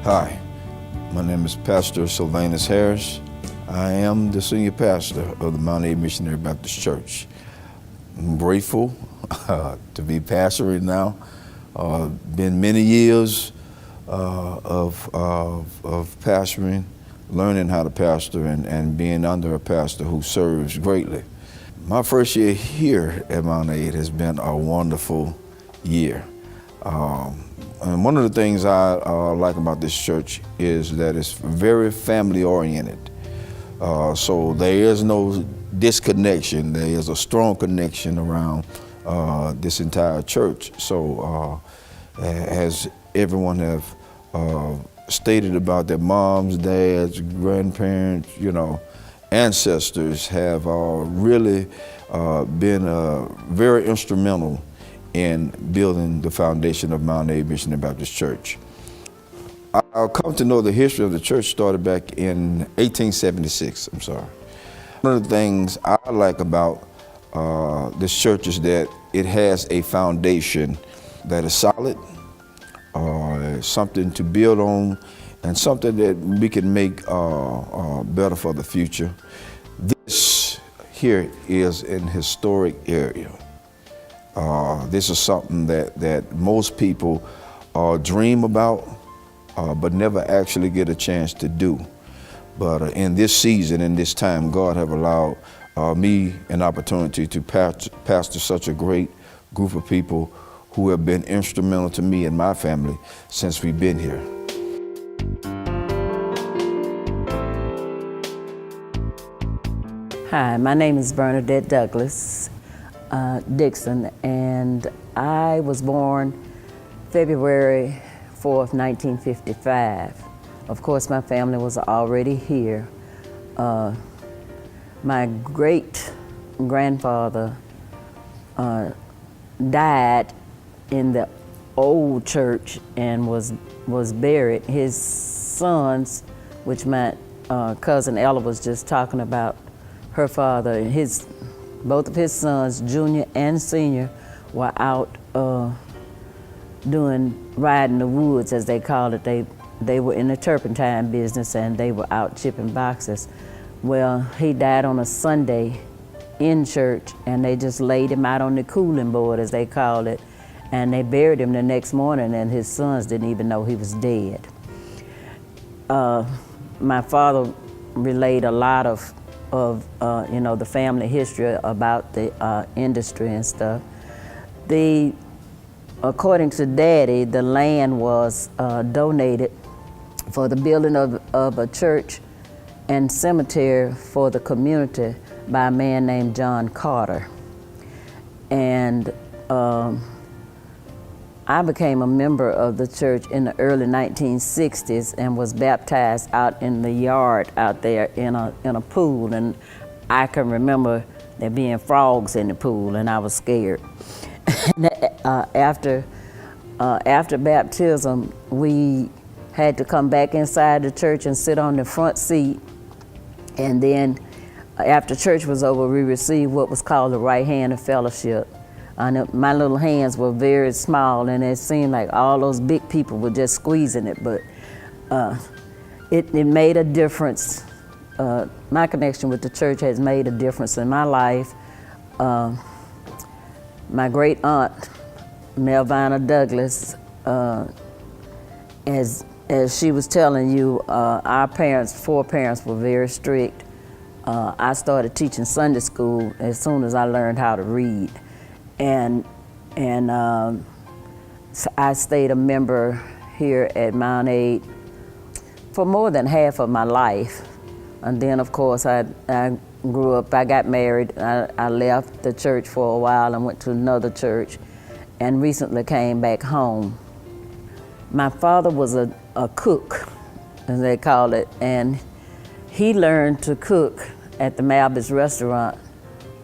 Hi, my name is Pastor Sylvanus Harris. I am the senior pastor of the Mambc Missionary Baptist Church. I'm grateful to be pastoring now. Been many years of pastoring, learning how to pastor and being under a pastor who serves greatly. My first year here at Mambc has been a wonderful year. And one of the things I like about this church is that it's very family oriented. So there is no disconnection. There is a strong connection around this entire church. So as everyone have stated about their moms, dads, grandparents, ancestors have really been very instrumental in building the foundation of Mambc Missionary Baptist Church. I'll come to know the history of the church started back in 1876, One of the things I like about this church is that it has a foundation that is solid, something to build on, and something that we can make better for the future. This here is an historic area. This is something that most people dream about, but never actually get a chance to do. But in this season, in this time, God have allowed me an opportunity to pastor such a great group of people who have been instrumental to me and my family since we've been here. Hi, my name is Bernadette Douglas Dixon, and I was born February 4th, 1955. Of course, my family was already here. My great-grandfather died in the old church and was buried. His sons, which my cousin Ella was just talking about, her father, both of his sons, junior and senior, were out riding the woods, as they called it. They were in the turpentine business, and they were out chipping boxes. Well, he died on a Sunday in church, and they just laid him out on the cooling board, as they called it, and they buried him the next morning, and his sons didn't even know he was dead. My father relayed a lot of the family history about the industry and stuff. According to Daddy, the land was donated for the building of a church and cemetery for the community by a man named John Carter. And I became a member of the church in the early 1960s and was baptized out in the yard out there in a pool. And I can remember there being frogs in the pool, and I was scared. After baptism, we had to come back inside the church and sit on the front seat. And then after church was over, we received what was called the right hand of fellowship. My little hands were very small, and it seemed like all those big people were just squeezing it, but it made a difference. My connection with the church has made a difference in my life. My great aunt, Melvina Douglas, as she was telling you, our four parents were very strict. I started teaching Sunday school as soon as I learned how to read. And so I stayed a member here at Mambc for more than half of my life. And then, of course, I grew up, I got married, I left the church for a while and went to another church, and recently came back home. My father was a cook, as they call it, and he learned to cook at the Mambc restaurant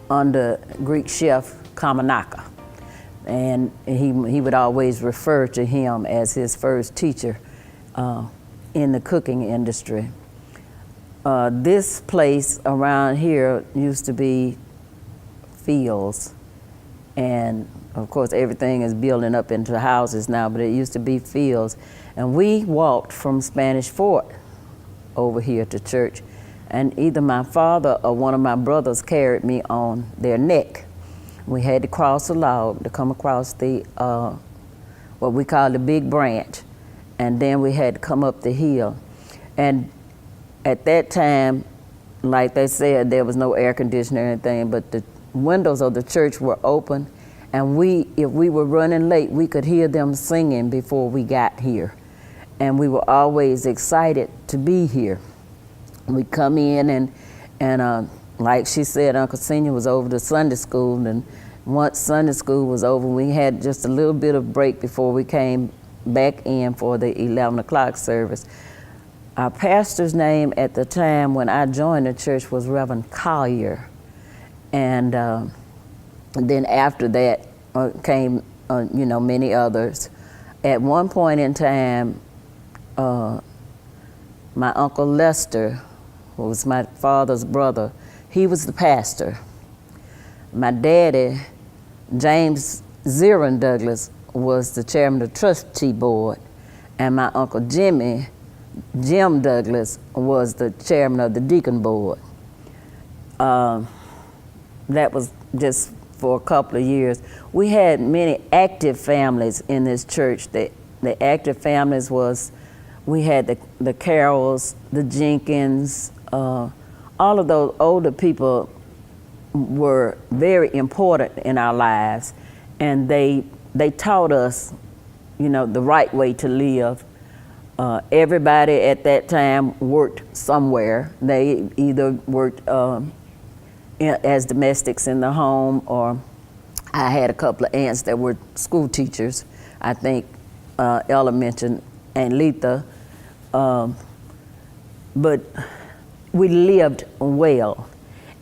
under Greek chef Kamanaka. And he would always refer to him as his first teacher in the cooking industry. This place around here used to be fields, and Of course, everything is building up into houses now, but it used to be fields. And we walked from Spanish Fort over here to church, and either my father or one of my brothers carried me on their neck. We had to cross a log to come across the what we call the big branch, and then we had to come up the hill. And at that time, like they said, there was no air conditioner or anything, but the windows of the church were open, and if we were running late, we could hear them singing before we got here. And we were always excited to be here. We'd come in and like she said, Uncle Senior was over to Sunday school, and once Sunday school was over, we had just a little bit of break before we came back in for the 11 o'clock service. Our pastor's name at the time when I joined the church was Reverend Collier. And then after that came, many others. At one point in time, my Uncle Lester, who was my father's brother, he was the pastor. My daddy, James Ziron Douglas, was the chairman of the trustee board, and my Uncle Jim Douglas, was the chairman of the deacon board. That was just for a couple of years. We had many active families in this church. The active families was, we had the Carrolls, the Jenkins, all of those older people were very important in our lives, and they taught us, the right way to live. Everybody at that time worked somewhere. They either worked as domestics in the home, or I had a couple of aunts that were school teachers. I think Ella mentioned Aunt Letha. But we lived well,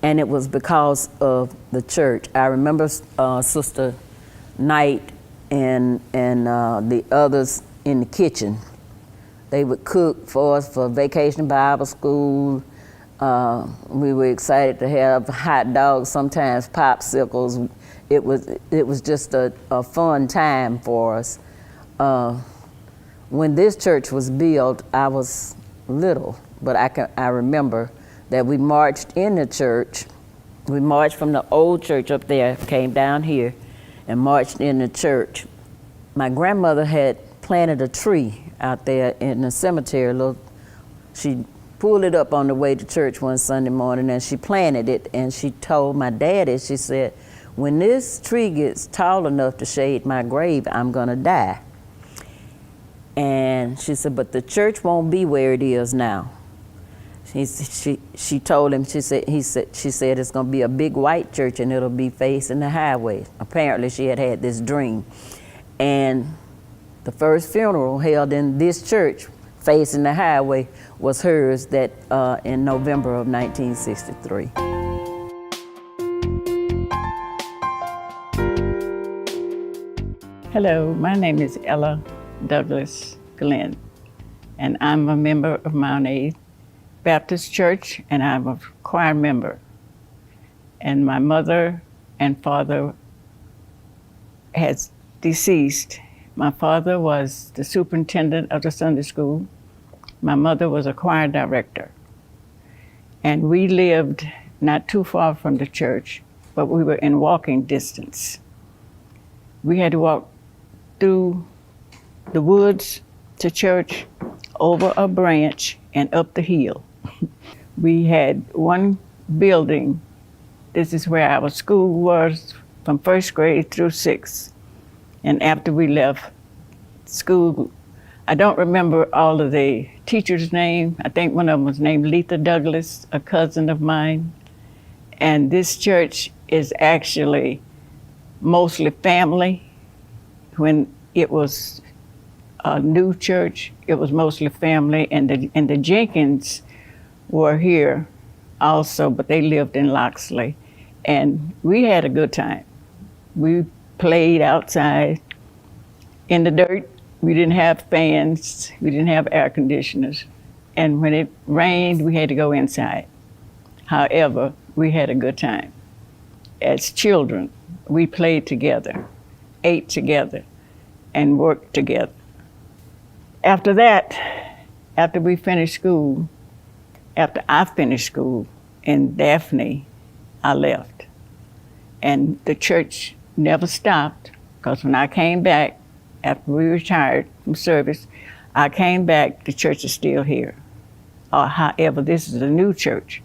and it was because of the church. I remember Sister Knight and the others in the kitchen. They would cook for us for Vacation Bible School. We were excited to have hot dogs, sometimes popsicles. It was just a fun time for us. When this church was built, I was little, but I remember that we marched in the church. We marched from the old church up there, came down here, and marched in the church. My grandmother had planted a tree out there in the cemetery. She pulled it up on the way to church one Sunday morning, and she planted it, and she told my daddy, she said, when this tree gets tall enough to shade my grave, I'm gonna die. And she said, but the church won't be where it is now. She told him, she said it's gonna be a big white church and it'll be facing the highway. Apparently she had this dream. And the first funeral held in this church facing the highway was hers that in November of 1963. Hello, my name is Ella Douglas Glenn, and I'm a member of Mambc Baptist Church, and I'm a choir member. And my mother and father has deceased. My father was the superintendent of the Sunday school. My mother was a choir director. And we lived not too far from the church, but we were in walking distance. We had to walk through the woods to church, over a branch, and up the hill. We had one building. This is where our school was from first grade through sixth. And after we left school, I don't remember all of the teachers' names. I think one of them was named Letha Douglas, a cousin of mine. And this church is actually mostly family. When it was a new church, it was mostly family, and the Jenkins were here also, but they lived in Loxley. And we had a good time. We played outside in the dirt. We didn't have fans, we didn't have air conditioners. And when it rained, we had to go inside. However, we had a good time. As children, we played together. ate together and worked together. After that, after we finished school, after I finished school in Daphne, I left. And the church never stopped, because when I came back, after we retired from service, I came back, the church is still here. However, this is a new church.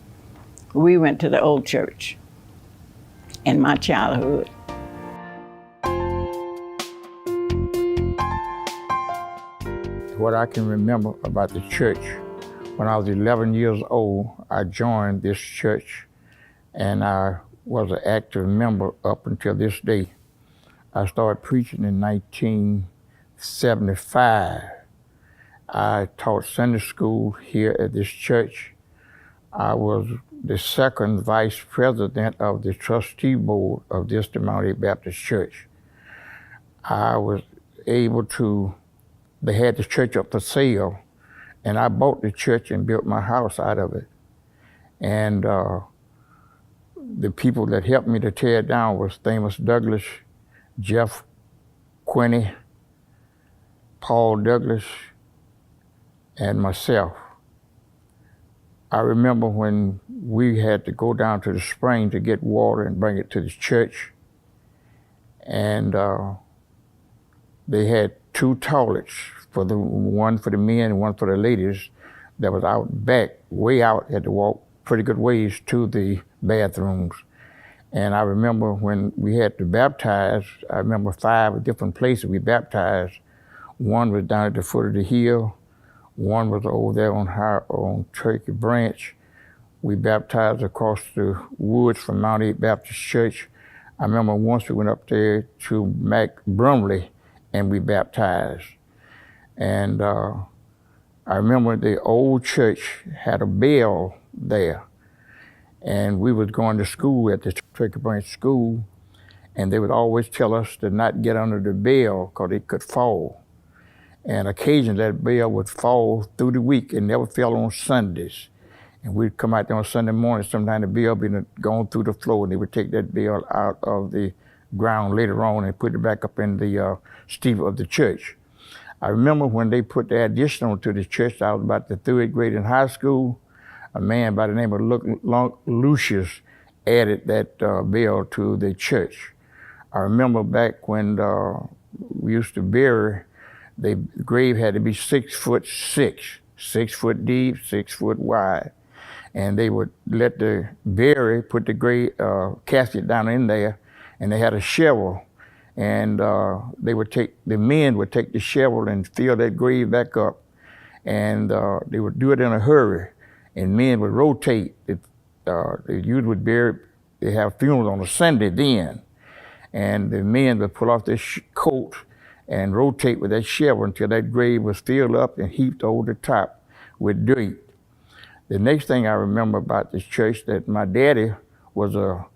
We went to the old church in my childhood. What I can remember about the church, when I was 11 years old, I joined this church, and I was an active member up until this day. I started preaching in 1975. I taught Sunday school here at this church. I was the second vice president of the trustee board of this Mambc Baptist Church. I was able to, they had the church up for sale, and I bought the church and built my house out of it. And the people that helped me to tear it down was Amos Douglas, Jeff Quinney, Paul Douglas, and myself. I remember when we had to go down to the spring to get water and bring it to the church, and they had two toilets, one for the men and one for the ladies, that was out back, way out, had to walk pretty good ways to the bathrooms. And I remember when we had to baptize, I remember 5 different places we baptized. One was down at the foot of the hill, one was over there on Turkey Branch. We baptized across the woods from Mambc Baptist Church. I remember once we went up there to Mac Brumley and we baptized. And I remember the old church had a bell there, and we was going to school at the Turkey Branch School, and they would always tell us to not get under the bell because it could fall. And occasionally that bell would fall through the week. It never fell on Sundays. And we'd come out there on Sunday morning, sometimes the bell would be going through the floor, and they would take that bell out of the ground later on and put it back up in the steeple of the church. I remember when they put the addition onto the church, I was about the 3rd grade in high school. A man by the name of Lucius added that bell to the church. I remember back when we used to bury, the grave had to be 6'6", 6 foot deep, 6 foot wide. And they would let the bury, put the grave casket down in there, and they had a shovel. And the men would take the shovel and fill that grave back up. And they would do it in a hurry. And men would rotate. The youth would bury, they have funerals on a Sunday then. And the men would pull off their coat and rotate with that shovel until that grave was filled up and heaped over the top with dirt. The next thing I remember about this church, that my daddy was a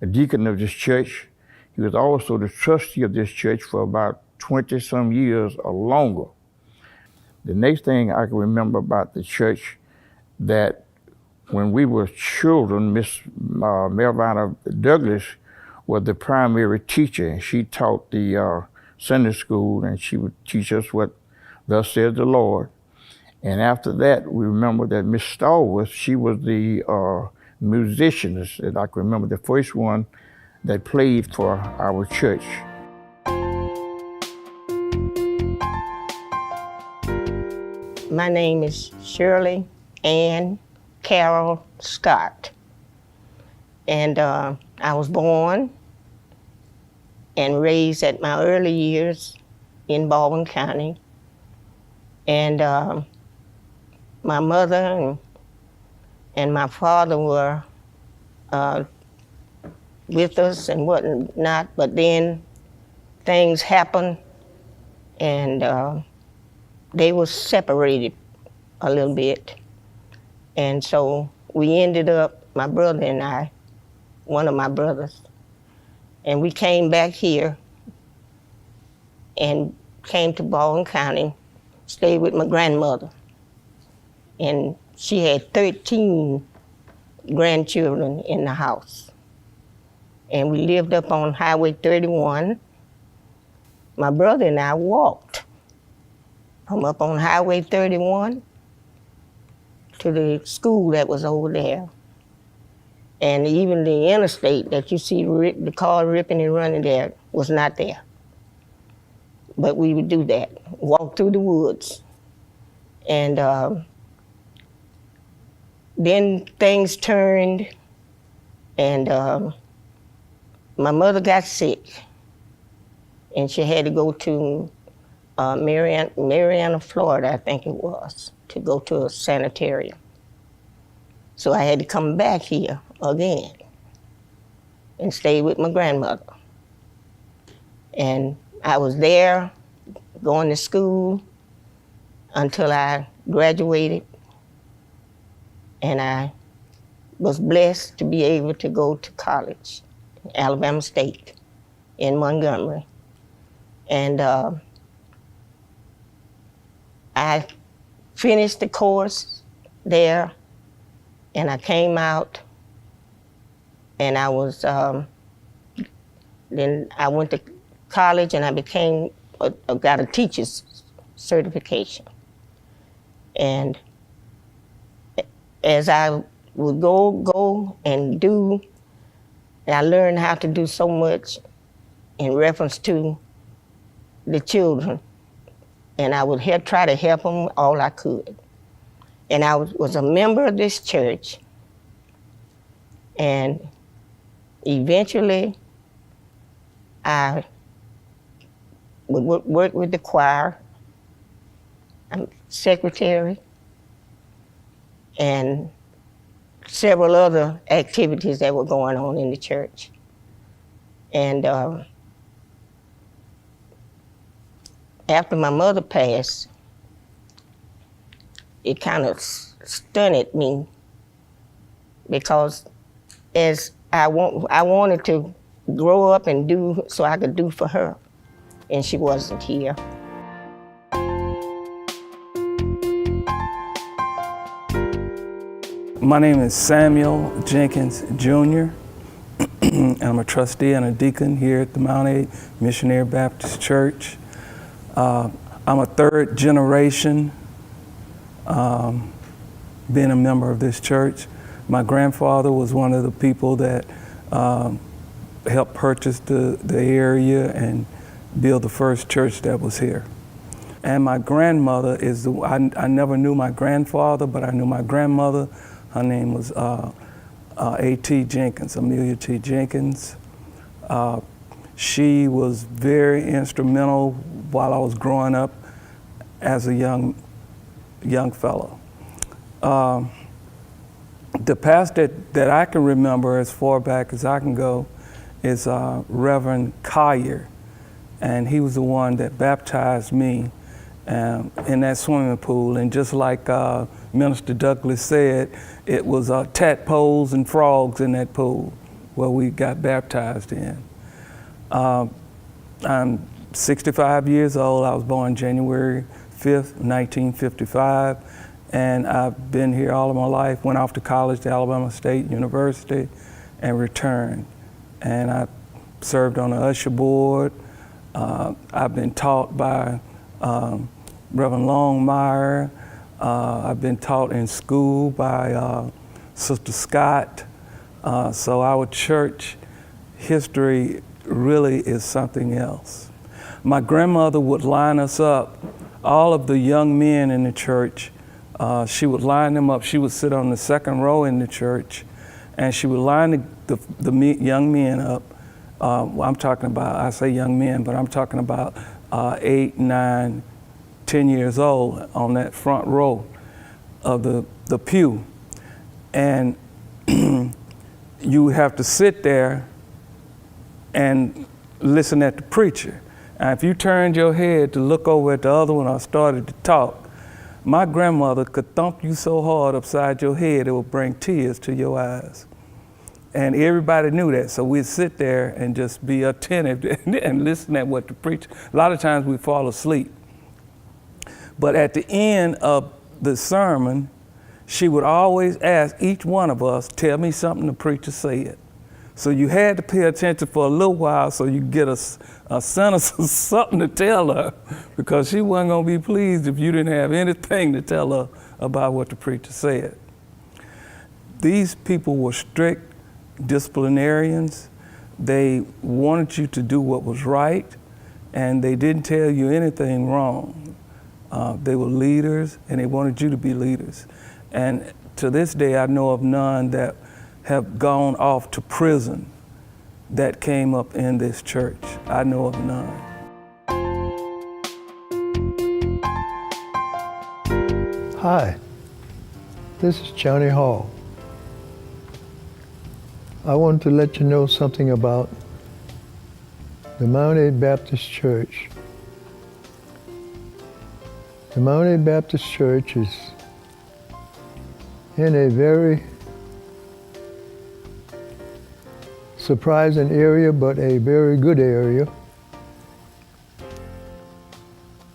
deacon of this church. He was also the trustee of this church for about 20-some years or longer. The next thing I can remember about the church, that when we were children, Miss Melvina Douglas was the primary teacher, and she taught the Sunday school, and she would teach us what thus says the Lord. And after that, we remember that Miss Stallworth, she was the musicianist, and I can remember the first one that played for our church. My name is Shirley Ann Carol Scott, and I was born and raised at my early years in Baldwin County. And my mother and my father were with us and whatnot, but then things happened, and they were separated a little bit. And so we ended up, my brother and I, one of my brothers, and we came back here and came to Baldwin County, stayed with my grandmother. And she had 13 grandchildren in the house. And we lived up on Highway 31. my brother and I walked from up on Highway 31 to the school that was over there. And even the interstate that you see the car ripping and running there was not there. But we would do that, walk through the woods. And then things turned, and my mother got sick, and she had to go to Marianna, Florida, I think it was, to go to a sanitarium. So I had to come back here again and stay with my grandmother. And I was there going to school until I graduated, and I was blessed to be able to go to college, Alabama State in Montgomery. And I finished the course there, and I came out, and I was, then I went to college, and I got a teacher's certification. And as I would go and do, and I learned how to do so much in reference to the children, and I would try to help them all I could. And I was a member of this church, and eventually I would work with the choir. I'm secretary, and several other activities that were going on in the church. And after my mother passed, it kind of stunned me, because as I wanted to grow up and do so I could do for her, and she wasn't here. My name is Samuel Jenkins Jr. and I'm a trustee and a deacon here at the Mount A Missionary Baptist Church. I'm a third generation being a member of this church. My grandfather was one of the people that helped purchase the area and build the first church that was here. And my grandmother is I never knew my grandfather, but I knew my grandmother. Her name was A.T. Jenkins, Amelia T. Jenkins. She was very instrumental while I was growing up as a young fellow. The pastor that I can remember as far back as I can go is Reverend Collier, and he was the one that baptized me in that swimming pool. And just like Minister Douglas said, it was tadpoles and frogs in that pool where we got baptized in. I'm 65 years old. I was born January 5th, 1955, and I've been here all of my life. Went off to college to Alabama State University and returned. And I served on the usher board. I've been taught by Reverend Longmire. I've been taught in school by Sister Scott. So our church history really is something else. My grandmother would line us up, all of the young men in the church. She would line them up. She would sit on the second row in the church, and she would line the young men up. I'm talking about, I say young men, but I'm talking about 8, 9, 10 years old on that front row of the pew. And you have to sit there and listen at the preacher. And if you turned your head to look over at the other one or started to talk, my grandmother could thump you so hard upside your head it would bring tears to your eyes. And everybody knew that, so we'd sit there and just be attentive and listen at what the preacher. A lot of times we'd fall asleep. But at the end of the sermon, she would always ask each one of us, tell me something the preacher said. So you had to pay attention for a little while so you get a sentence or something to tell her, because she wasn't going to be pleased if you didn't have anything to tell her about what the preacher said. These people were strict disciplinarians. They wanted you to do what was right, and they didn't tell you anything wrong. They were leaders, and they wanted you to be leaders. And to this day, I know of none that have gone off to prison that came up in this church. I know of none. Hi, this is Johnny Hall. I wanted to let you know something about the Mount A Baptist Church. The Mount A Baptist Church is in a very surprising area, but a very good area.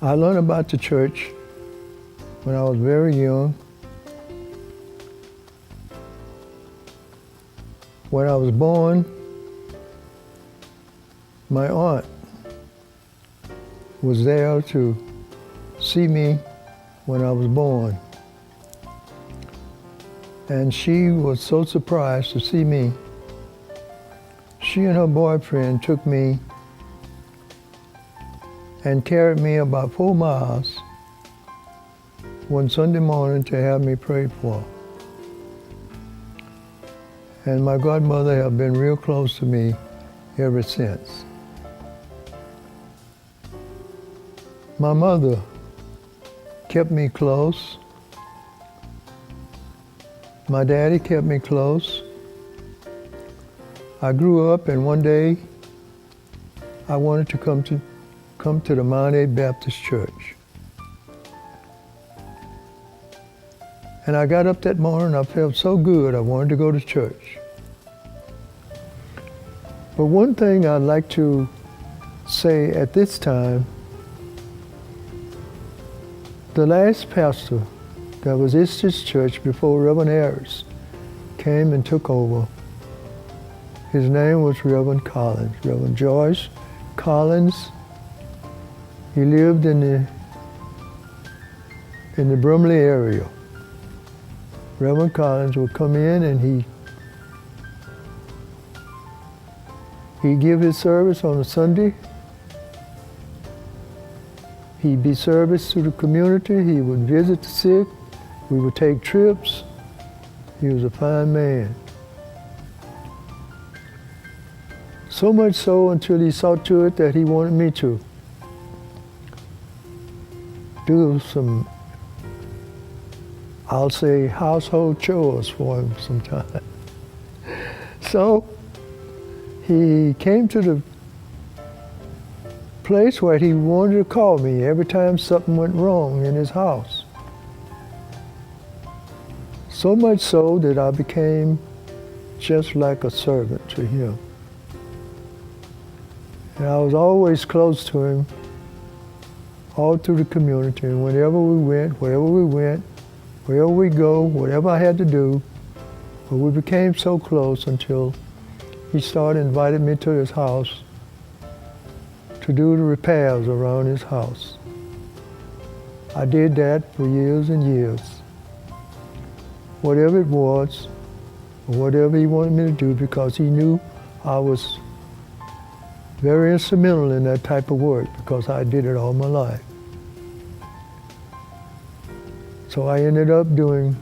I learned about the church when I was very young. When I was born, my aunt was there to see me when I was born. And she was so surprised to see me. She and her boyfriend took me and carried me about 4 miles one Sunday morning to have me prayed for. And my godmother has been real close to me ever since. My mother kept me close. My daddy kept me close. I grew up, and one day I wanted to come to the Mount A Baptist Church. And I got up that morning, I felt so good, I wanted to go to church. But one thing I'd like to say at this time, the last pastor that was in this church before Reverend Harris came and took over, his name was Reverend Collins, Reverend George Collins. He lived in the Brumley area. Reverend Collins would come in and he'd give his service on a Sunday. He'd be service to the community. He would visit the sick. We would take trips. He was a fine man. So much so until he saw to it that he wanted me to do some, I'll say, household chores for him sometime. So he came to the place where he wanted to call me every time something went wrong in his house. So much so that I became just like a servant to him. And I was always close to him all through the community. And wherever we went, wherever we go, whatever I had to do, but we became so close until he started inviting me to his house to do the repairs around his house. I did that for years and years. Whatever it was, or whatever he wanted me to do, because he knew I was very instrumental in that type of work, because I did it all my life. So I ended up doing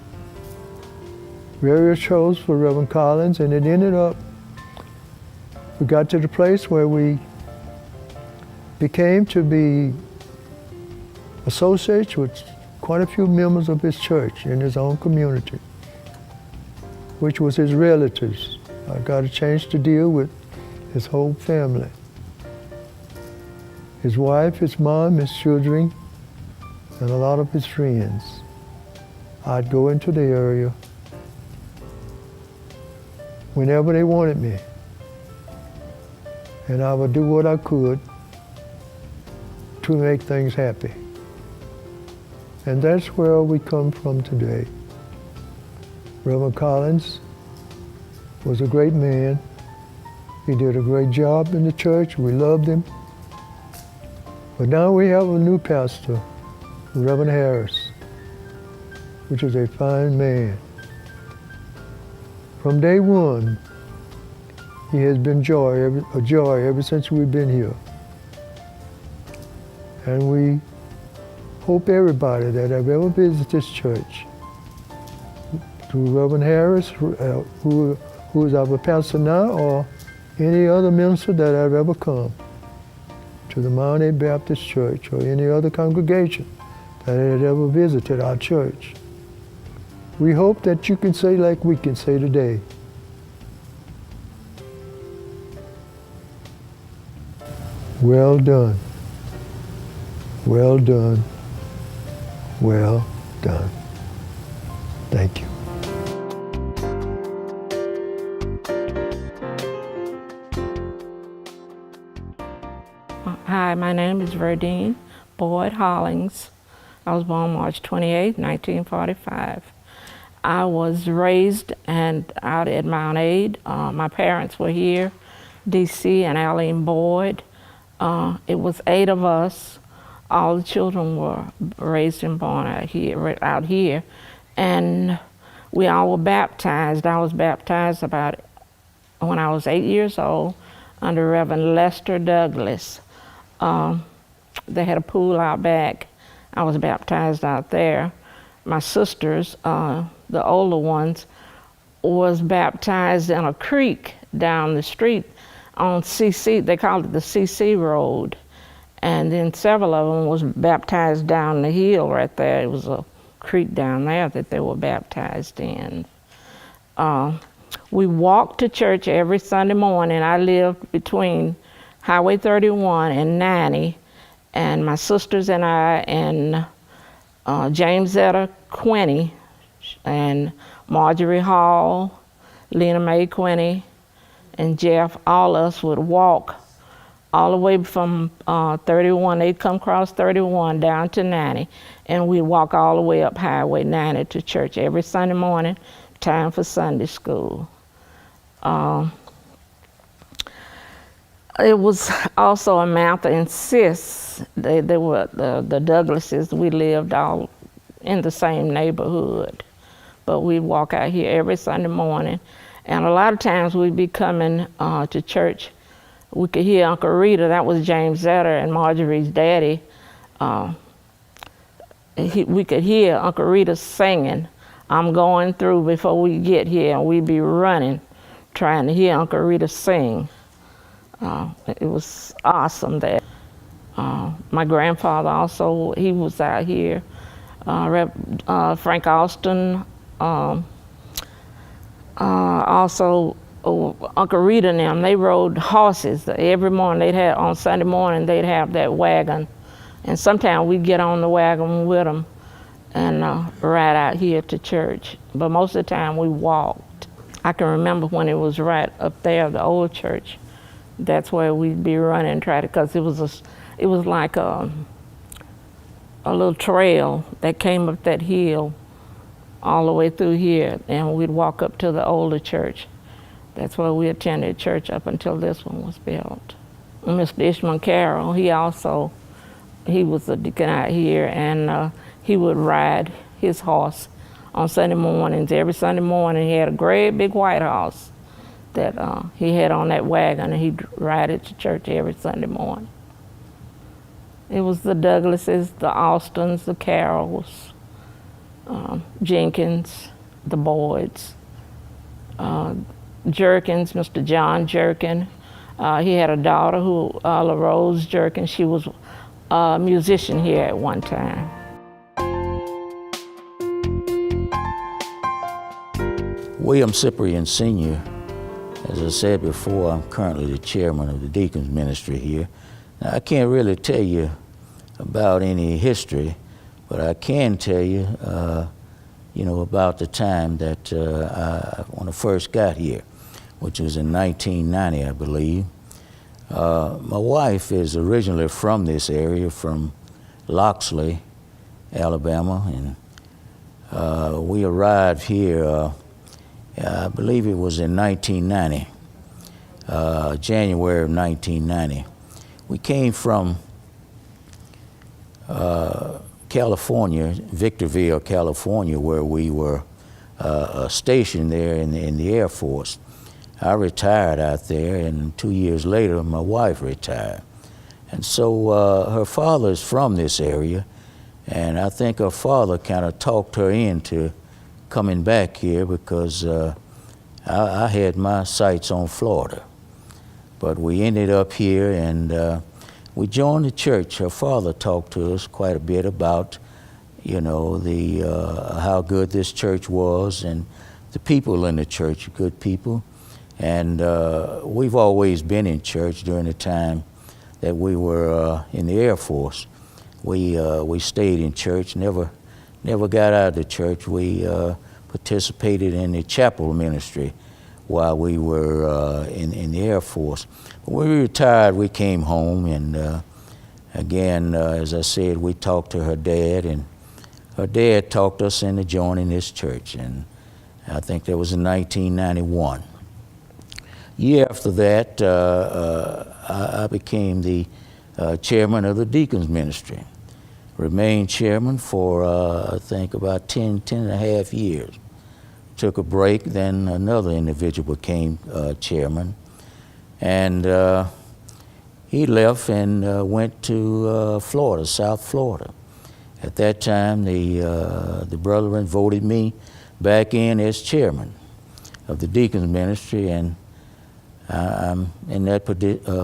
various shows for Reverend Collins, and it ended up, we got to the place where we became to be associates with quite a few members of his church in his own community, which was his relatives. I got a chance to deal with his whole family. His wife, his mom, his children, and a lot of his friends. I'd go into the area whenever they wanted me, and I would do what I could to make things happy. And that's where we come from today. Reverend Collins was a great man. He did a great job in the church. We loved him. But now we have a new pastor, Reverend Harris, which is a fine man. From day one, he has been a joy ever since we've been here. And we hope everybody that have ever visited this church, through Reverend Harris, who is our pastor now, or any other minister that have ever come to the Mount A Baptist Church or any other congregation that had ever visited our church. We hope that you can say like we can say today. Well done. Well done. Well done. Thank you. Hi, my name is Verdine Boyd Hollings. I was born March 28, 1945. I was raised out at Mount Aid. My parents were here, D.C. and Eileen Boyd. It was 8 of us. All the children were raised and born out here. And we all were baptized. I was baptized when I was 8 years old under Reverend Lester Douglas. They had a pool out back. I was baptized out there. My sisters, the older ones, was baptized in a creek down the street on CC. They called it the CC Road. And then several of them was baptized down the hill right there. It was a creek down there that they were baptized in. We walked to church every Sunday morning. I lived between Highway 31 and 90, and my sisters and I and James Zetta Quinney and Marjorie Hall, Lena Mae Quinney, and Jeff, all of us would walk all the way from 31. They'd come across 31 down to 90, and we'd walk all the way up Highway 90 to church every Sunday morning, time for Sunday school. It was also a Martha and Sis. They were the Douglases. We lived all in the same neighborhood, but we'd walk out here every Sunday morning. And a lot of times we'd be coming to church. We could hear Uncle Rita, that was James Zetter and Marjorie's daddy. We could hear Uncle Rita singing, "I'm going through" before we get here, and we'd be running, trying to hear Uncle Rita sing. It was awesome there. My grandfather also, he was out here. Frank Austin, also Uncle Rita and them, they rode horses. Every morning they'd have, on Sunday morning, they'd have that wagon. And sometimes we'd get on the wagon with them and ride out here to church. But most of the time we walked. I can remember when it was right up there, the old church. That's where we'd be running, because it was like a little trail that came up that hill all the way through here, and we'd walk up to the older church. That's where we attended church up until this one was built. Mr. Ishmael Carroll, he was a deacon out here, and he would ride his horse on Sunday mornings. Every Sunday morning he had a great big white horse that he had on that wagon, and he'd ride it to church every Sunday morning. It was the Douglases, the Austins, the Carrolls, Jenkins, the Boyds, Jerkins, Mr. John Jerkin. He had a daughter, LaRose Jerkin. She was a musician here at one time. William Cyprian Sr., as I said before, I'm currently the chairman of the Deacons Ministry here. Now, I can't really tell you about any history, but I can tell you, about the time that when I first got here, which was in 1990, I believe. My wife is originally from this area, from Loxley, Alabama, and we arrived here, I believe it was in 1990. January of 1990. We came from California, Victorville, California, where we were stationed there in the Air Force. I retired out there, and 2 years later, my wife retired. And so her father is from this area, and I think her father kind of talked her into coming back here because I had my sights on Florida. But we ended up here, and we joined the church. Her father talked to us quite a bit about, you know, how good this church was, and the people in the church, good people. And we've always been in church during the time that we were in the Air Force. We stayed in church, never got out of the church. We participated in the chapel ministry while we were in the Air Force. When we retired, we came home, and again, as I said, we talked to her dad, and her dad talked us into joining this church, and I think that was in 1991. Year after that, I became the chairman of the deacons ministry. Remained chairman for, I think, about 10 and a half years. Took a break, then another individual became chairman. And he left and went to Florida, South Florida. At that time, the brethren voted me back in as chairman of the deacons ministry, and I'm in that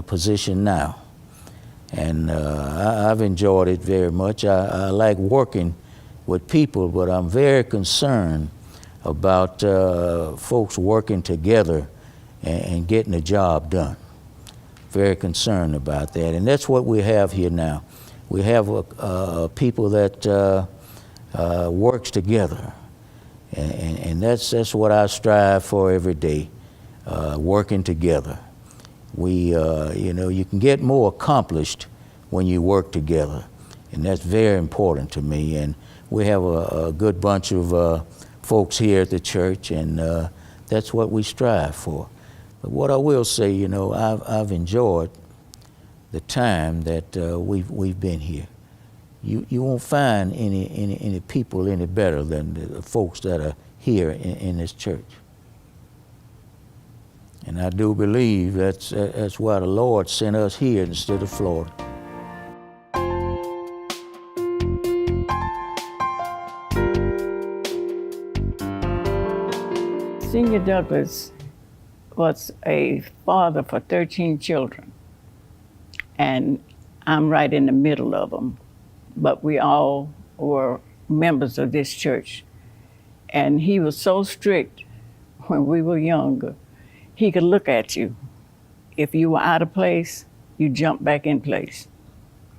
position now. And I've enjoyed it very much. I like working with people, but I'm very concerned about folks working together and getting the job done. Very concerned about that. And that's what we have here now. We have people that works together. And that's what I strive for every day, working together. You know, you can get more accomplished when you work together, and that's very important to me. And we have a good bunch of folks here at the church, and that's what we strive for. But what I will say, you know, I've enjoyed the time that we've been here. You won't find any people any better than the folks that are here in this church. And I do believe that's why the Lord sent us here instead of Florida. Senior Douglas was a father for 13 children, and I'm right in the middle of them. But we all were members of this church. And he was so strict when we were younger. He could look at you. If you were out of place, you jumped back in place.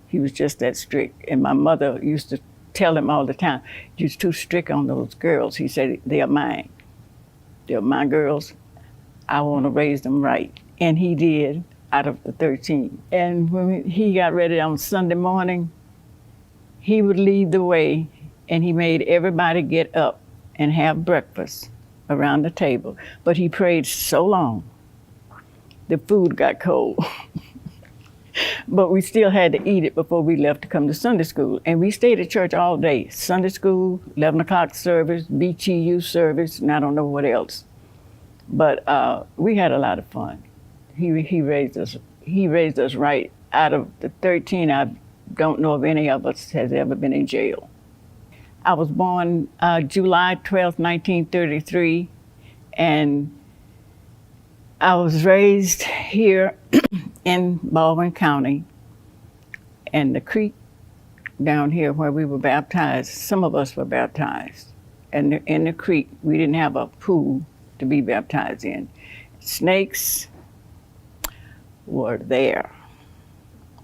He was just that strict. And my mother used to tell him all the time, "You're too strict on those girls." He said, "They are mine. They're my girls. I want to raise them right." And he did, out of the 13. And when he got ready on Sunday morning, he would lead the way, and he made everybody get up and have breakfast around the table. But he prayed so long, the food got cold. But we still had to eat it before we left to come to Sunday school. And we stayed at church all day. Sunday school, 11 o'clock service, BTU service, and I don't know what else. But we had a lot of fun. He raised us right. Out of the 13, I don't know if any of us has ever been in jail. I was born July 12th, 1933, and I was raised here in Baldwin County, and the creek down here where we were baptized, some of us were baptized. And in the creek, we didn't have a pool to be baptized in. Snakes were there.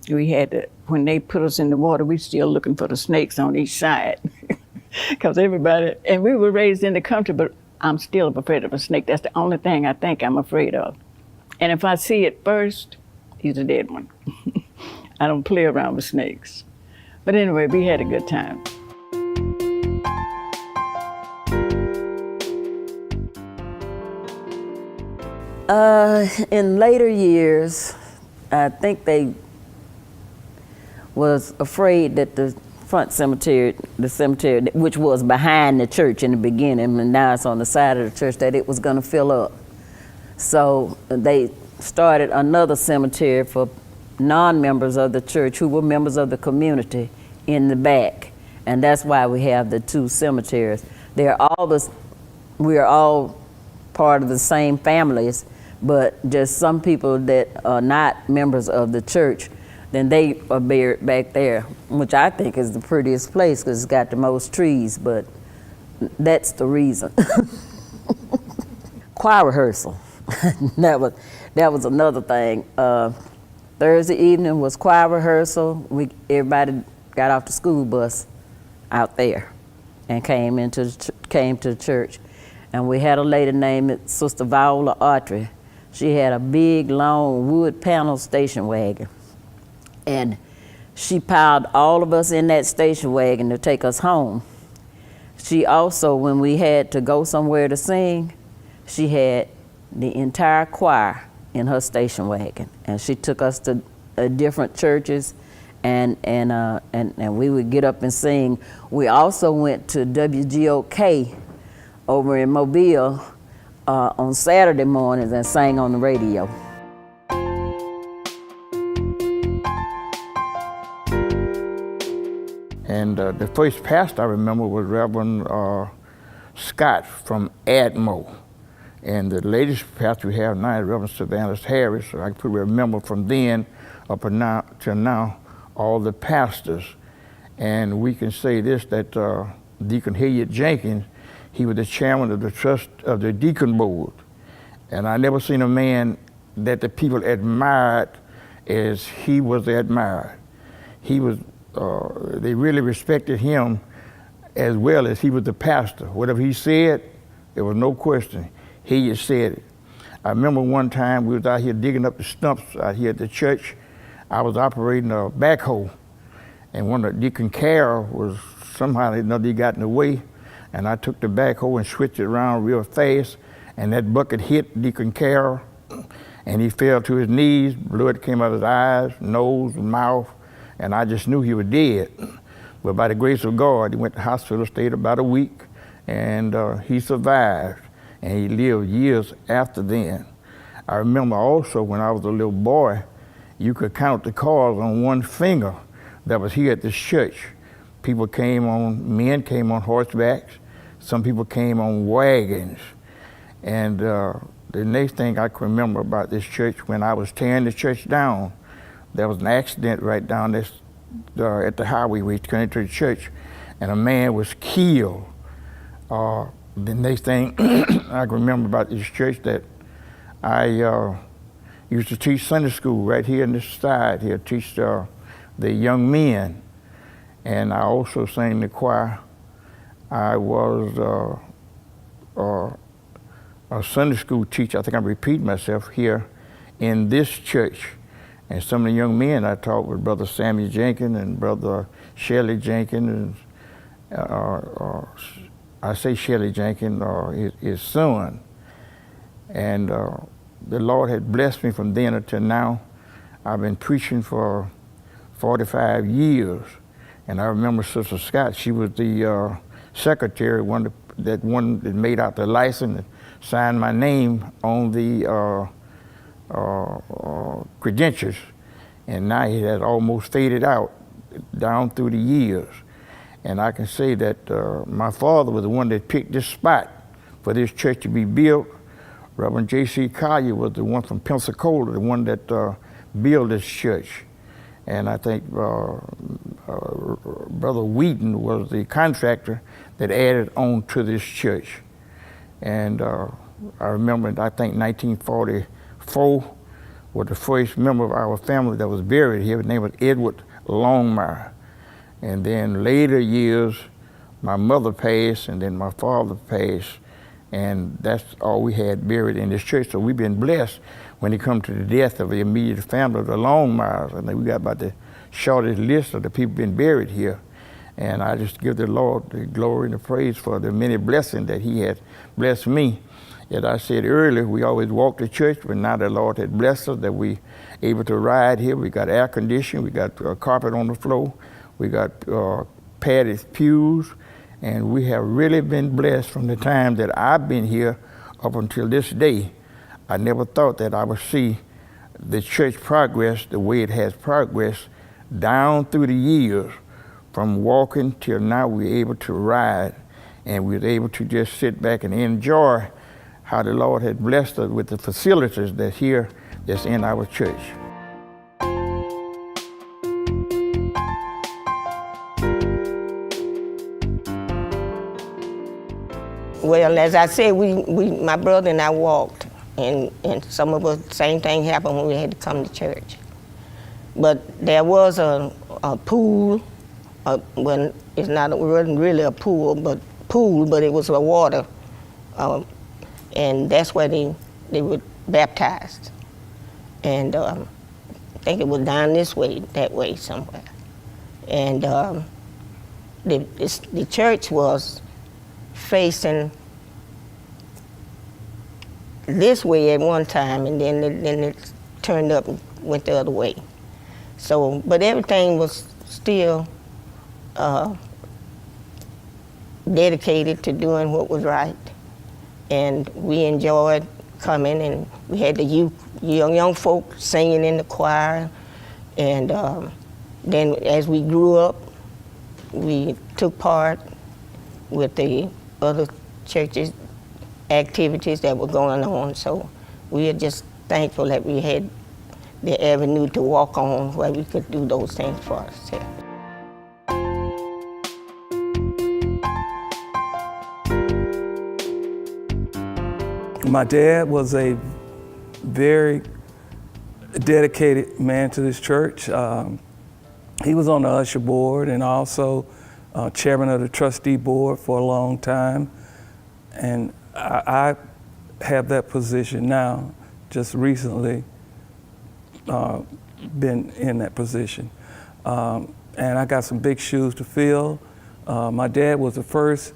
We had to, when they put us in the water, we still looking for the snakes on each side. Because everybody, and we were raised in the country, but I'm still afraid of a snake. That's the only thing I think I'm afraid of. And if I see it first, he's a dead one. I don't play around with snakes. But anyway, we had a good time. In later years, I think they was afraid that the front cemetery, the cemetery which was behind the church in the beginning, and now it's on the side of the church, that it was going to fill up. So they started another cemetery for non-members of the church who were members of the community in the back, and that's why we have the two cemeteries. We're all part of the same families, but just some people that are not members of the church, then they are buried back there, which I think is the prettiest place because it's got the most trees, but that's the reason. Choir rehearsal, that was another thing. Thursday evening was choir rehearsal. Everybody got off the school bus out there and came to the church. And we had a lady named Sister Viola Autry. She had a big, long wood panel station wagon. And she piled all of us in that station wagon to take us home. She also, when we had to go somewhere to sing, she had the entire choir in her station wagon. And she took us to different churches, and we would get up and sing. We also went to WGOK over in Mobile on Saturday mornings and sang on the radio. And the first pastor I remember was Reverend Scott from Admo. And the latest pastor we have now is Reverend Sylvanus Harris. So I can remember from then up till now all the pastors. And we can say this, that Deacon Hilliard Jenkins, he was the chairman of the trust of the deacon board. And I never seen a man that the people admired as he was admired. He was, they really respected him as well as he was the pastor. Whatever he said, there was no question. He just said it. I remember one time we was out here digging up the stumps out here at the church. I was operating a backhoe, and one of Deacon Carroll was somehow or another, he got in the way, and I took the backhoe and switched it around real fast, and that bucket hit Deacon Carroll, and he fell to his knees. Blood came out of his eyes, nose, mouth, and I just knew he was dead. But by the grace of God, he went to the hospital, stayed about a week, and he survived, and he lived years after then. I remember also when I was a little boy, you could count the cars on one finger that was here at this church. Men came on horsebacks, some people came on wagons. And the next thing I can remember about this church, when I was tearing the church down, there was an accident right down this, at the highway where you came to the church, and a man was killed. The next thing I can remember about this church, that I used to teach Sunday school right here in this side here, teach the young men. And I also sang the choir. I was a Sunday school teacher. I think I'm repeating myself here in this church. And some of the young men I taught with Brother Samuel Jenkins and Brother Shelley Jenkins, and I say Shelley Jenkins, his son. And the Lord had blessed me from then until now. I've been preaching for 45 years. And I remember Sister Scott, she was the secretary, that made out the license and signed my name on the credentials. And now it has almost faded out down through the years. And I can say that my father was the one that picked this spot for this church to be built. Reverend J.C. Collier was the one from Pensacola, the one that built this church. And I think Brother Wheaton was the contractor that added on to this church. And I remember, I think 1944 was the first member of our family that was buried here. His name was Edward Longmire. And then later years, my mother passed, and then my father passed. And that's all we had buried in this church. So we've been blessed when it comes to the death of the immediate family of the Longmires. I think we got about the shortest list of the people been buried here. And I just give the Lord the glory and the praise for the many blessings that he has blessed me. As I said earlier, we always walked to church, but now the Lord had blessed us that we able to ride here. We got air conditioning, we got carpet on the floor, we got padded pews, and we have really been blessed from the time that I've been here up until this day. I never thought that I would see the church progress the way it has progressed down through the years, from walking till now we're able to ride, and we're able to just sit back and enjoy how the Lord had blessed us with the facilities that's here, that's in our church. Well, as I said, my brother and I walked, and some of us, same thing happened when we had to come to church. But there was a pool, when it wasn't really a pool, but it was a water, and that's where they were baptized. And I think it was down this way, that way somewhere. And the church was facing this way at one time, and then it turned up and went the other way. So, but everything was still dedicated to doing what was right, and we enjoyed coming, and we had the young folk singing in the choir, and then as we grew up, we took part with the other churches' activities that were going on. So we are just thankful that we had the avenue to walk on where we could do those things for ourselves. My dad was a very dedicated man to this church. He was on the usher board and also chairman of the trustee board for a long time. And I have that position now, just recently been in that position. And I got some big shoes to fill. My dad was the first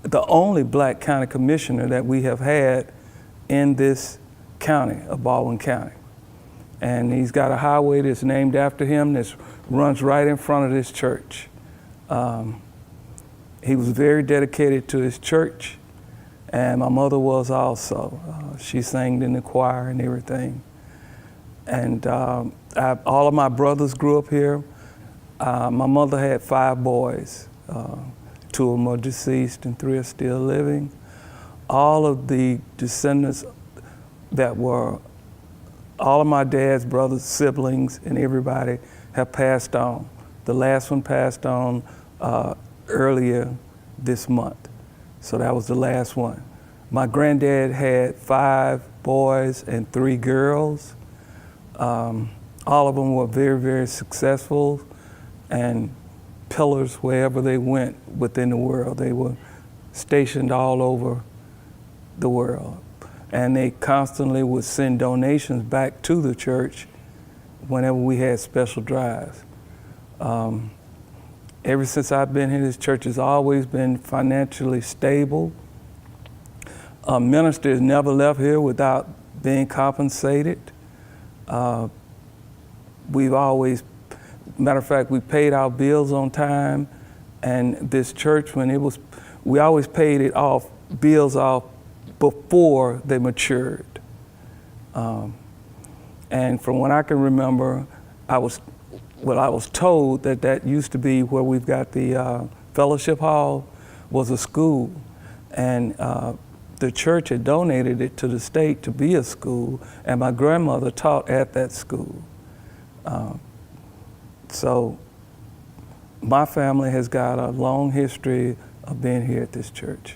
the only black county commissioner that we have had in this county of Baldwin County. And he's got a highway that's named after him that runs right in front of this church. He was very dedicated to his church, and my mother was also. She sang in the choir and everything. And all of my brothers grew up here. My mother had 5 boys. 2 of them are deceased and 3 are still living. All of the descendants that were, all of my dad's brothers, siblings, and everybody have passed on. The last one passed on earlier this month. So that was the last one. My granddad had 5 boys and 3 girls. All of them were very, very successful and pillars wherever they went within the world. They were stationed all over the world. And they constantly would send donations back to the church whenever we had special drives. Ever since I've been here, this church has always been financially stable. Ministers never left here without being compensated. We've always, matter of fact, we paid our bills on time, and this church, we always paid it off, bills off before they matured. And from what I can remember, I was told that used to be where we've got the fellowship hall was a school, and the church had donated it to the state to be a school, and my grandmother taught at that school. So my family has got a long history of being here at this church.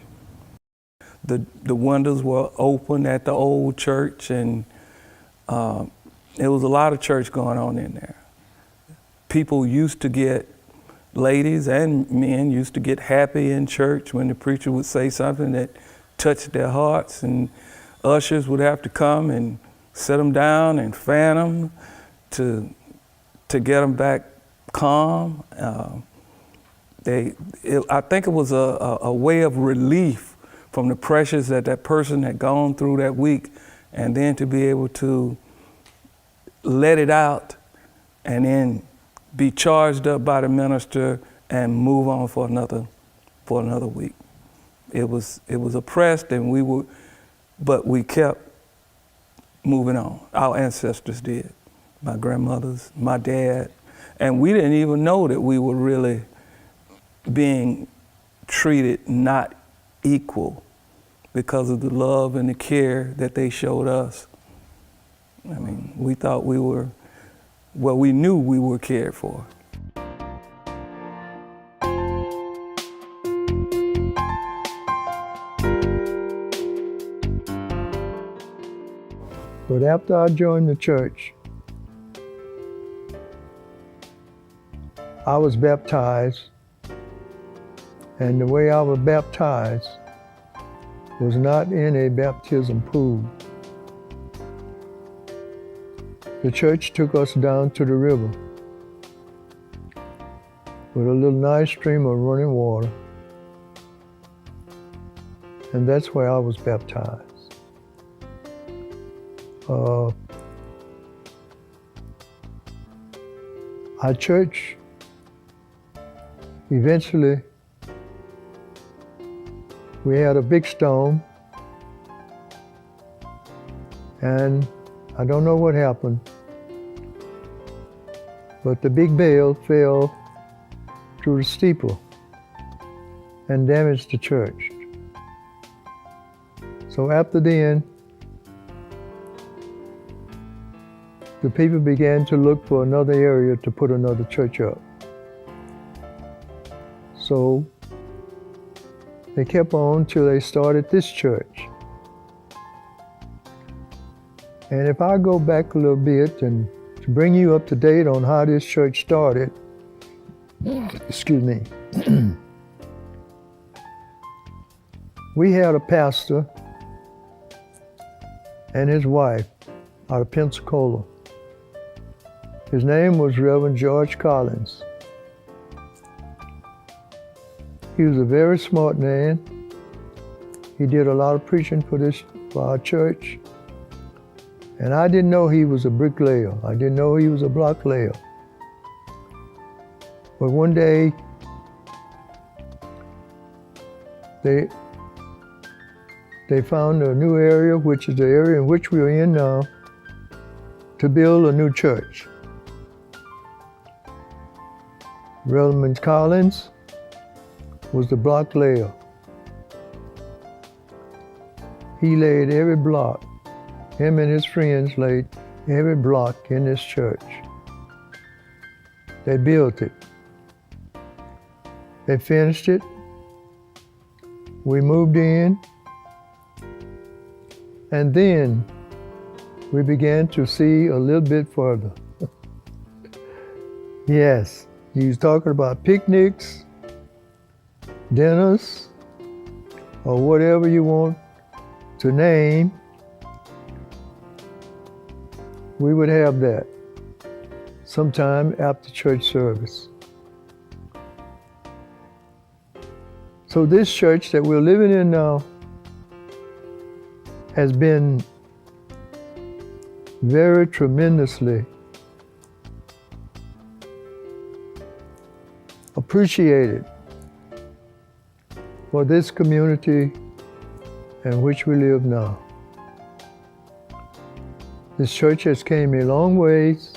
The windows were open at the old church, and there was a lot of church going on in there. People used to get, ladies and men used to get happy in church when the preacher would say something that touched their hearts, and ushers would have to come and sit them down and fan them to get them back calm. I think it was a way of relief from the pressures that that person had gone through that week, and then to be able to let it out and then be charged up by the minister and move on for another week. It was oppressed, and but we kept moving on. Our ancestors did, my grandmothers, my dad, and we didn't even know that we were really being treated not equal because of the love and the care that they showed us. I mean, we thought we knew we were cared for. But after I joined the church, I was baptized, and the way I was baptized was not in a baptism pool. The church took us down to the river with a little nice stream of running water, and that's where I was baptized. Our church eventually, we had a big storm, and I don't know what happened, but the big bale fell through the steeple and damaged the church. So after then, the people began to look for another area to put another church up. So they kept on till they started this church. And if I go back a little bit and to bring you up to date on how this church started, excuse me, we had a pastor and his wife out of Pensacola. His name was Reverend George Collins. He was a very smart man. He did a lot of preaching for our church. And I didn't know he was a bricklayer. I didn't know he was a block layer. But one day, they found a new area, which is the area in which we are in now, to build a new church. Reverend Collins was the block layer. He laid every block. Him and his friends laid every block in this church. They built it. They finished it. We moved in. And then we began to see a little bit further. Yes, he was talking about picnics, dinners, or whatever you want to name. We would have that sometime after church service. So this church that we're living in now has been very tremendously appreciated for this community in which we live now. This church has came a long ways.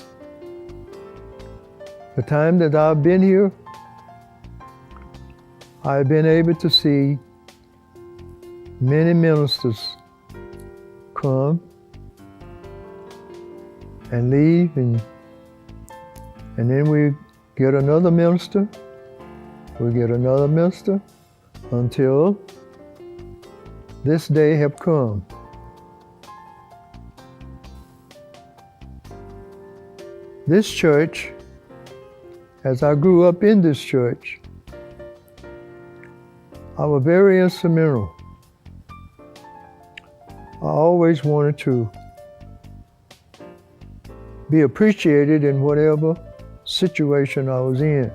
The time that I've been here, I've been able to see many ministers come and leave, and then we get another minister, until this day have come. This church, as I grew up in this church, I was very instrumental. I always wanted to be appreciated in whatever situation I was in.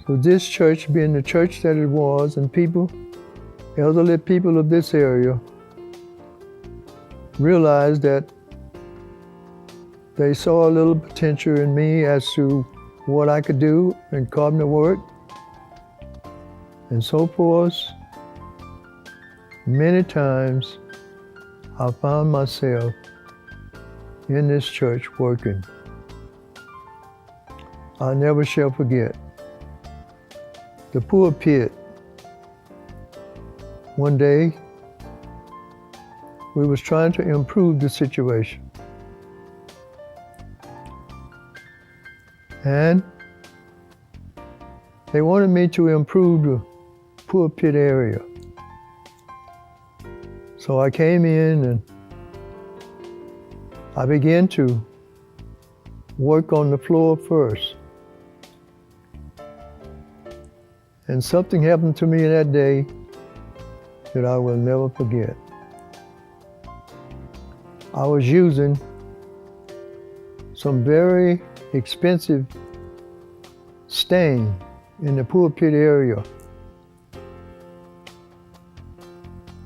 So this church, being the church that it was, and people elderly people of this area realized that they saw a little potential in me as to what I could do in carpenter work and so forth. Many times I found myself in this church working. I never shall forget the pulpit. One day, we was trying to improve the situation. And they wanted me to improve the pulpit area. So I came in and I began to work on the floor first. And something happened to me that day that I will never forget. I was using some very expensive stain in the pulpit area.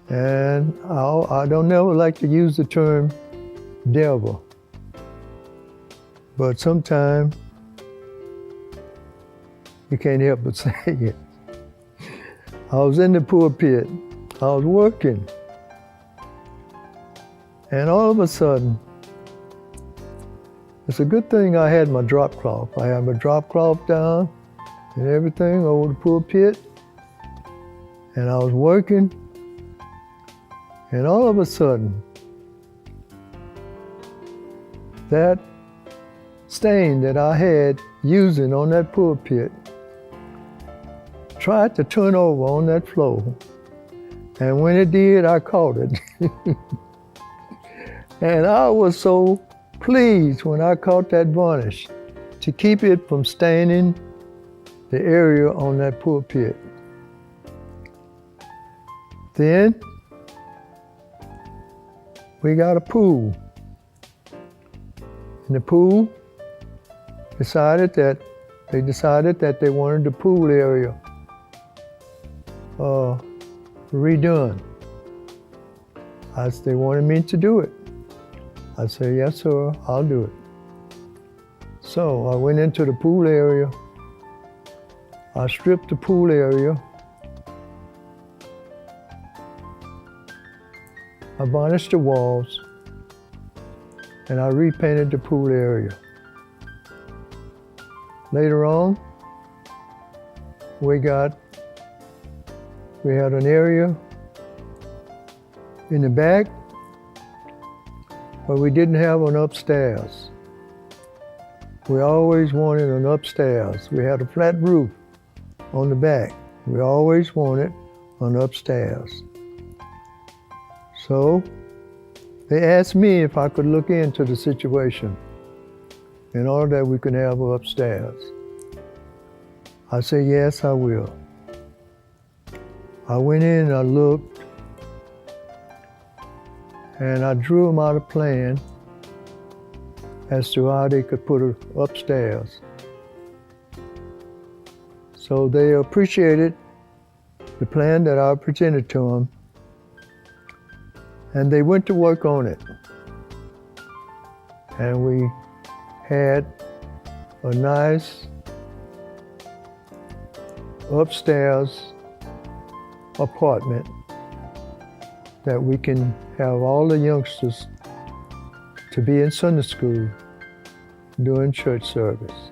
And I don't never like to use the term devil, but sometimes you can't help but say it. I was in the pulpit, I was working, and all of a sudden, it's a good thing I had my drop cloth. I had my drop cloth down and everything over the pulpit, and I was working, and all of a sudden, that stain that I had using on that pulpit tried to turn over on that floor. And when it did, I caught it. And I was so pleased when I caught that varnish to keep it from staining the area on that pulpit. Then we got a pool. And the pool decided that they wanted the pool area redone. They wanted me to do it. I said, yes, sir, I'll do it. So I went into the pool area. I stripped the pool area. I varnished the walls, and I repainted the pool area. Later on, we had an area in the back where we didn't have an upstairs. We always wanted an upstairs. We had a flat roof on the back. We always wanted an upstairs. So they asked me if I could look into the situation in order that we could have an upstairs. I said, yes, I will. I went in and I looked, and I drew them out a plan as to how they could put it upstairs. So they appreciated the plan that I presented to them, and they went to work on it. And we had a nice upstairs apartment that we can have all the youngsters to be in Sunday school during church service.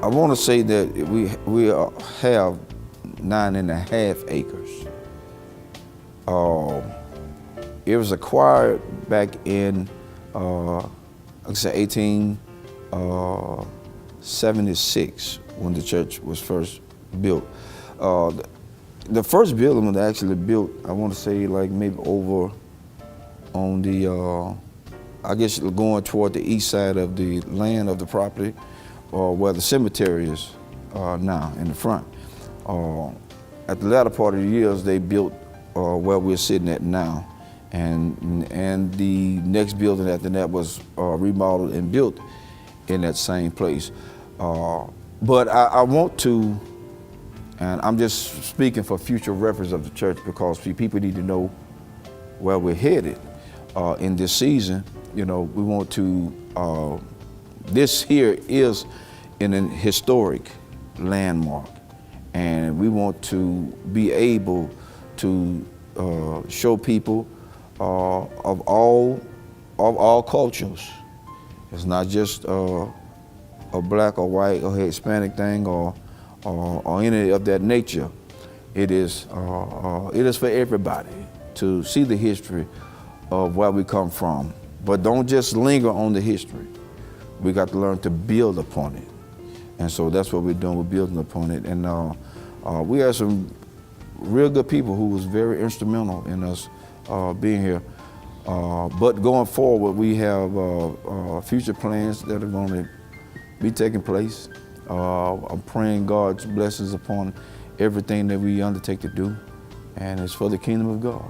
I want to say that we have 9.5 acres. It was acquired back in, like I said, 1876 when the church was first built. The first building was actually built, I want to say, like maybe over on the, I guess going toward the east side of the land of the property, or where the cemetery is now in the front. At the latter part of the years, they built where we're sitting at now. And the next building after that was remodeled and built in that same place. But I want to, and I'm just speaking for future reference of the church, because people need to know where we're headed in this season. You know, we want to, this here is an historic landmark, and we want to be able to show people of all cultures. It's not just a black or white or Hispanic thing or any of that nature. It is for everybody to see the history of where we come from. But don't just linger on the history. We got to learn to build upon it. And so that's what we're doing, we're building upon it. And we have some real good people who was very instrumental in us being here. But going forward, we have future plans that are going to be taking place. I'm praying God's blessings upon everything that we undertake to do, and it's for the kingdom of God.